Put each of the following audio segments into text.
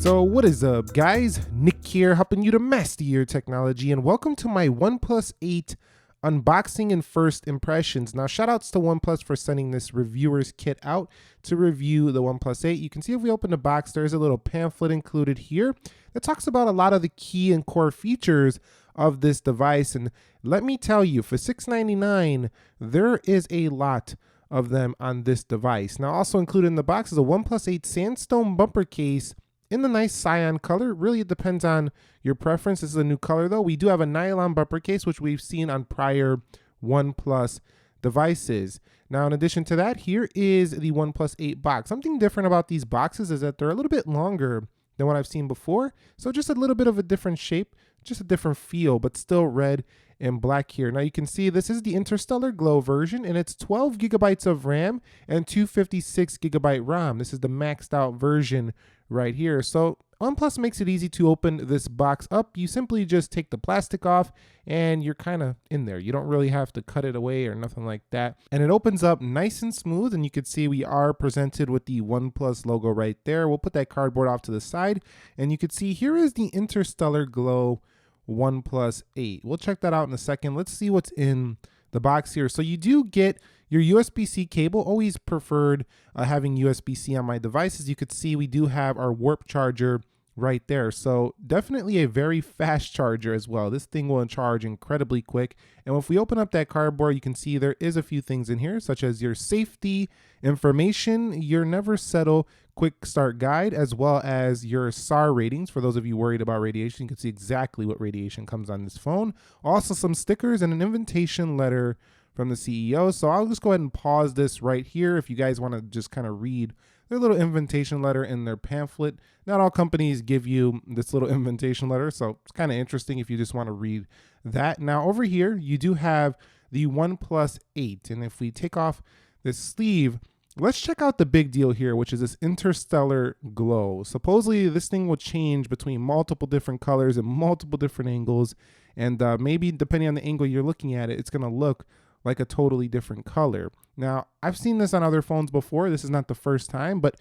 So what is up, guys? Nick here, helping you to master your technology, and welcome to my OnePlus 8 unboxing and first impressions. Now, shout outs to OnePlus for sending this reviewer's kit out to review the OnePlus 8. You can see if we open the box, there's a little pamphlet included here that talks about a lot of the key and core features of this device. And let me tell you, for $699, there is a lot of them on this device. Now, also included in the box is a OnePlus 8 sandstone bumper case in the nice cyan color. Really, it depends on your preference. This is a new color though. We do have a nylon bumper case, which we've seen on prior OnePlus devices. Now, in addition to that, here is the OnePlus 8 box. Something different about these boxes is that they're a little bit longer than what I've seen before. So just a little bit of a different shape, just a different feel, but still red and black here. Now you can see this is the Interstellar Glow version, and it's 12 gigabytes of RAM and 256 gigabyte ROM. This is the maxed out version right here. So OnePlus makes it easy to open this box up. You simply just take the plastic off and you're kind of in there. You don't really have to cut it away or nothing like that. And it opens up nice and smooth, and you can see we are presented with the OnePlus logo right there. We'll put that cardboard off to the side, and you can see here is the Interstellar Glow OnePlus 8. We'll check that out in a second. Let's see what's in the box here. So you do get your USB-C cable. Always preferred having USB-C on my devices. You could see we do have our Warp charger right there. So definitely a very fast charger as well. This thing will charge incredibly quick. And if we open up that cardboard, you can see there is a few things in here, such as your safety information, your never settle quick start guide, as well as your SAR ratings. For those of you worried about radiation, you can see exactly what radiation comes on this phone. Also some stickers and an invitation letter from the CEO. So I'll just go ahead and pause this right here if you guys want to just kind of read their little invitation letter in their pamphlet. Not all companies give you this little invitation letter, so it's kind of interesting if you just want to read that. Now over here, you do have the OnePlus 8, and if we take off this sleeve, let's check out the big deal here, which is this Interstellar Glow. Supposedly this thing will change between multiple different colors and multiple different angles, and maybe depending on the angle you're looking at it, it's going to look like a totally different color. Now, I've seen this on other phones before. This is not the first time, but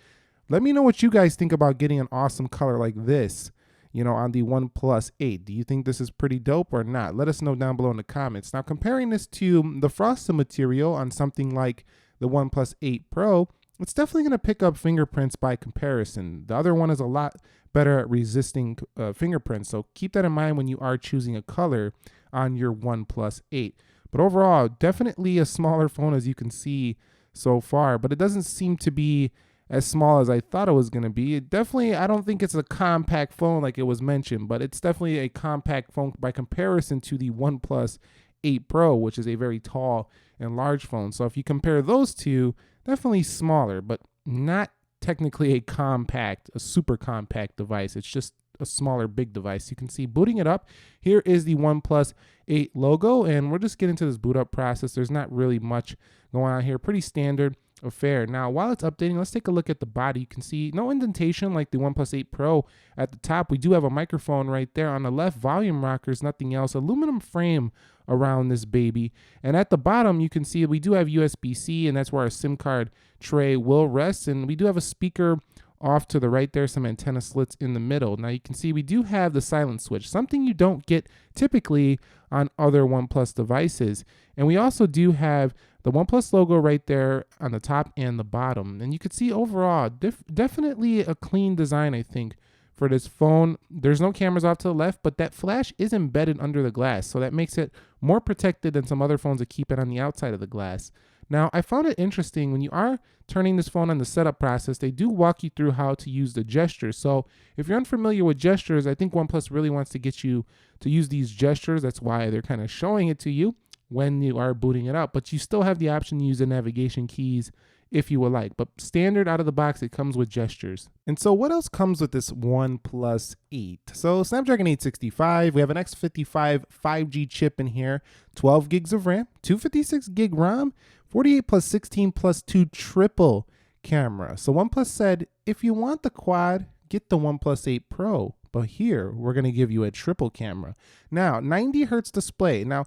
let me know what you guys think about getting an awesome color like this, you know, on the OnePlus 8. Do you think this is pretty dope or not? Let us know down below in the comments. Now, comparing this to the frosted material on something like the OnePlus 8 Pro, it's definitely going to pick up fingerprints by comparison. The other one is a lot better at resisting fingerprints, so keep that in mind when you are choosing a color on your OnePlus 8. But overall, definitely a smaller phone, as you can see so far, but it doesn't seem to be as small as I thought it was going to be. It definitely, I don't think it's a compact phone like it was mentioned, but it's definitely a compact phone by comparison to the OnePlus 8 Pro, which is a very tall and large phone. So if you compare those two, definitely smaller, but not technically a super compact device. It's just a smaller big device. You can see booting it up, here is the OnePlus 8 logo, and we'll just get into this boot up process. There's not really much going on here. Pretty standard affair. Now, while it's updating, let's take a look at the body. You can see no indentation like the OnePlus 8 Pro at the top. We do have a microphone right there on the left, volume rockers, nothing else. Aluminum frame around this baby. And at the bottom, you can see we do have USB-C, and that's where our SIM card tray will rest. And we do have a speaker off to the right there, some antenna slits in the middle. Now you can see we do have the silent switch, something you don't get typically on other OnePlus devices. And we also do have the OnePlus logo right there on the top and the bottom. And you can see overall, definitely a clean design, I think, for this phone. There's no cameras off to the left, but that flash is embedded under the glass, so that makes it more protected than some other phones that keep it on the outside of the glass. Now, I found it interesting when you are turning this phone on the setup process, they do walk you through how to use the gestures. So if you're unfamiliar with gestures, I think OnePlus really wants to get you to use these gestures. That's why they're kind of showing it to you when you are booting it up, but you still have the option to use the navigation keys if you would like. But standard out of the box, it comes with gestures. And so what else comes with this OnePlus 8? So Snapdragon 865, we have an X55 5G chip in here, 12 gigs of RAM, 256 gig ROM, 48 plus 16 plus 2 triple camera. So OnePlus said, if you want the quad, get the OnePlus 8 Pro. But here, we're going to give you a triple camera. Now, 90 hertz display. Now,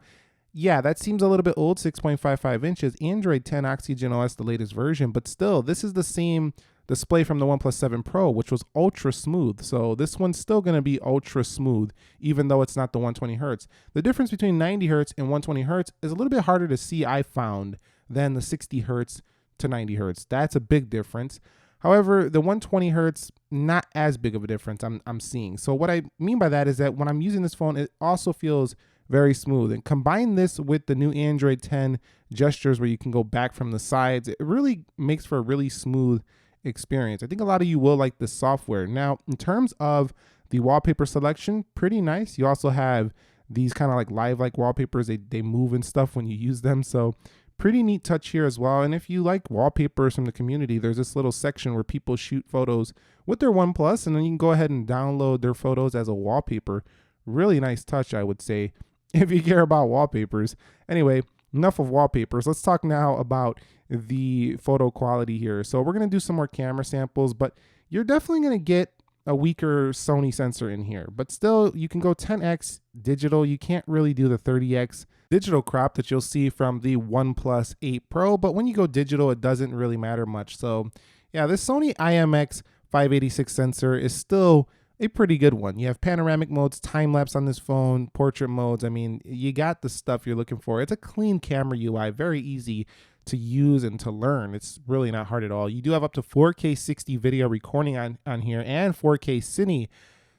yeah, that seems a little bit old, 6.55 inches. Android 10 Oxygen OS, the latest version, but still, this is the same display from the OnePlus 7 Pro, which was ultra smooth. So this one's still going to be ultra smooth, even though it's not the 120 hertz. The difference between 90 hertz and 120 hertz is a little bit harder to see, I found, than the 60 hertz to 90 hertz. That's a big difference. However, the 120 hertz, not as big of a difference I'm seeing. So what I mean by that is that when I'm using this phone, it also feels very smooth. And combine this with the new Android 10 gestures where you can go back from the sides, it really makes for a really smooth experience. I think a lot of you will like this software. Now, in terms of the wallpaper selection, pretty nice. You also have these kind of like live-like wallpapers. They move and stuff when you use them. So pretty neat touch here as well. And if you like wallpapers from the community, there's this little section where people shoot photos with their OnePlus, and then you can go ahead and download their photos as a wallpaper. Really nice touch, I would say, if you care about wallpapers. Anyway, enough of wallpapers. Let's talk now about the photo quality here. So we're going to do some more camera samples, but you're definitely going to get a weaker Sony sensor in here, but still you can go 10x digital. You can't really do the 30x digital crop that you'll see from the OnePlus 8 Pro, but when you go digital, it doesn't really matter much. So yeah, this Sony IMX 586 sensor is still a pretty good one. You have panoramic modes, time-lapse on this phone, portrait modes. I mean, you got the stuff you're looking for. It's a clean camera UI, very easy to use and to learn. It's really not hard at all. You do have up to 4K 60 video recording on here and 4K Cine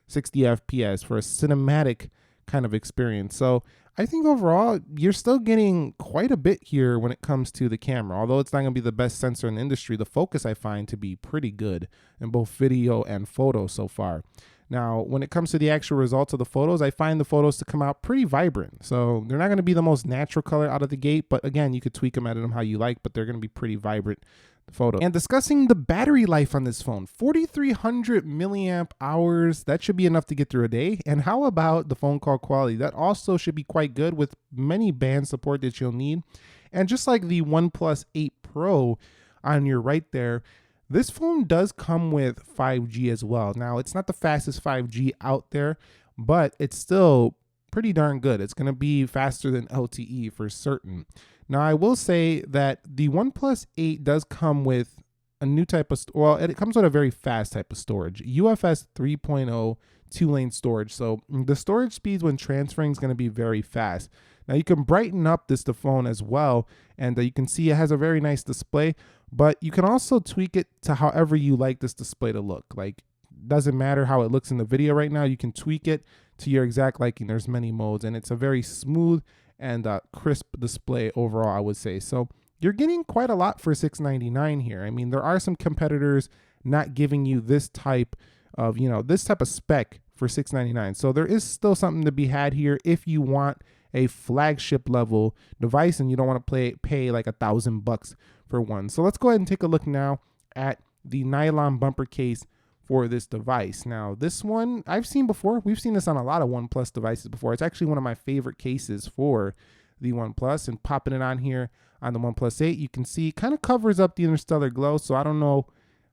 60 FPS for a cinematic kind of experience. So I think overall, you're still getting quite a bit here when it comes to the camera. Although it's not going to be the best sensor in the industry, the focus I find to be pretty good in both video and photo so far. Now, when it comes to the actual results of the photos, I find the photos to come out pretty vibrant. So they're not going to be the most natural color out of the gate, but again, you could tweak them, edit them how you like, but they're going to be pretty vibrant photos. And discussing the battery life on this phone, 4,300 milliamp hours. That should be enough to get through a day. And how about the phone call quality? That also should be quite good with many band support that you'll need. And just like the OnePlus 8 Pro on your right there, this phone does come with 5G as well. Now, it's not the fastest 5G out there, but it's still pretty darn good. It's going to be faster than LTE for certain. Now, I will say that the OnePlus 8 does come with a new type of, it comes with a very fast type of storage, UFS 3.0 two-lane storage. So the storage speeds when transferring is going to be very fast. Now, you can brighten up the phone as well, and you can see it has a very nice display, but you can also tweak it to however you like this display to look. Like, doesn't matter how it looks in the video right now, you can tweak it to your exact liking. There's many modes, and it's a very smooth and crisp display overall, I would say. So you're getting quite a lot for $699 here. I mean, there are some competitors not giving you this type of, this type of spec for $699. So there is still something to be had here if you want a flagship level device and you don't want to pay like $1,000 for one. So let's go ahead and take a look now at the nylon bumper case for this device. Now, this one I've seen before. We've seen this on a lot of OnePlus devices before. It's actually one of my favorite cases for the OnePlus, and popping it on here on the OnePlus 8, you can see it kind of covers up the interstellar glow. So I don't know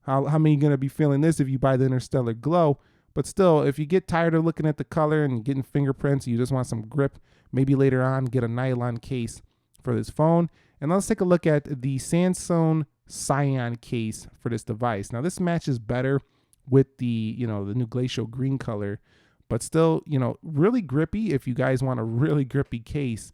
how many are going to be feeling this if you buy the interstellar glow, but still, if you get tired of looking at the color and getting fingerprints, you just want some grip, maybe later on get a nylon case for this phone. And let's take a look at the Sandstone Cyan case for this device. Now, this matches better with the, the new glacial green color, but still, really grippy. If you guys want a really grippy case,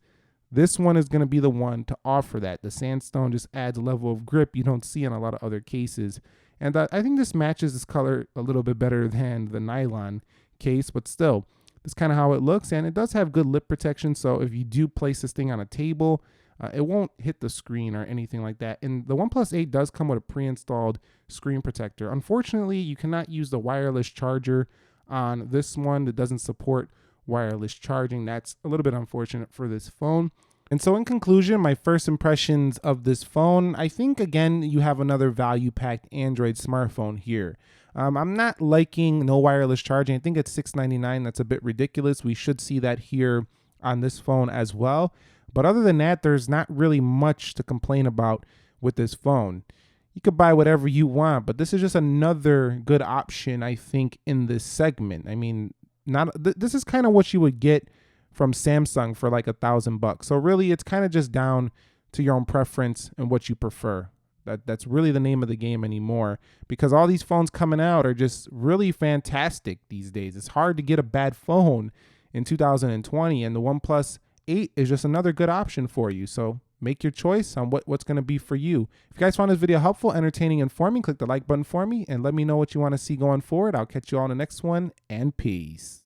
this one is going to be the one to offer that. The Sandstone just adds a level of grip you don't see in a lot of other cases. And I think this matches this color a little bit better than the nylon case, but still, that's kind of how it looks. And it does have good lip protection. So if you do place this thing on a table, it won't hit the screen or anything like that. And the OnePlus 8 does come with a pre-installed screen protector. Unfortunately, you cannot use the wireless charger on this one. It doesn't support wireless charging. That's a little bit unfortunate for this phone. And so in conclusion, my first impressions of this phone, I think, again, you have another value-packed Android smartphone here. I'm not liking no wireless charging. I think it's $699. That's a bit ridiculous. We should see that here on this phone as well. But other than that, there's not really much to complain about with this phone. You could buy whatever you want, but this is just another good option, I think, in this segment. I mean, this is kind of what you would get from Samsung for like $1,000. So really, it's kind of just down to your own preference and what you prefer. That's really the name of the game anymore, because all these phones coming out are just really fantastic these days. It's hard to get a bad phone in 2020, and the OnePlus 8 is just another good option for you. So make your choice on what's going to be for you. If you guys found this video helpful, entertaining, informing, click the like button for me and let me know what you want to see going forward. I'll catch you all in the next one, and peace.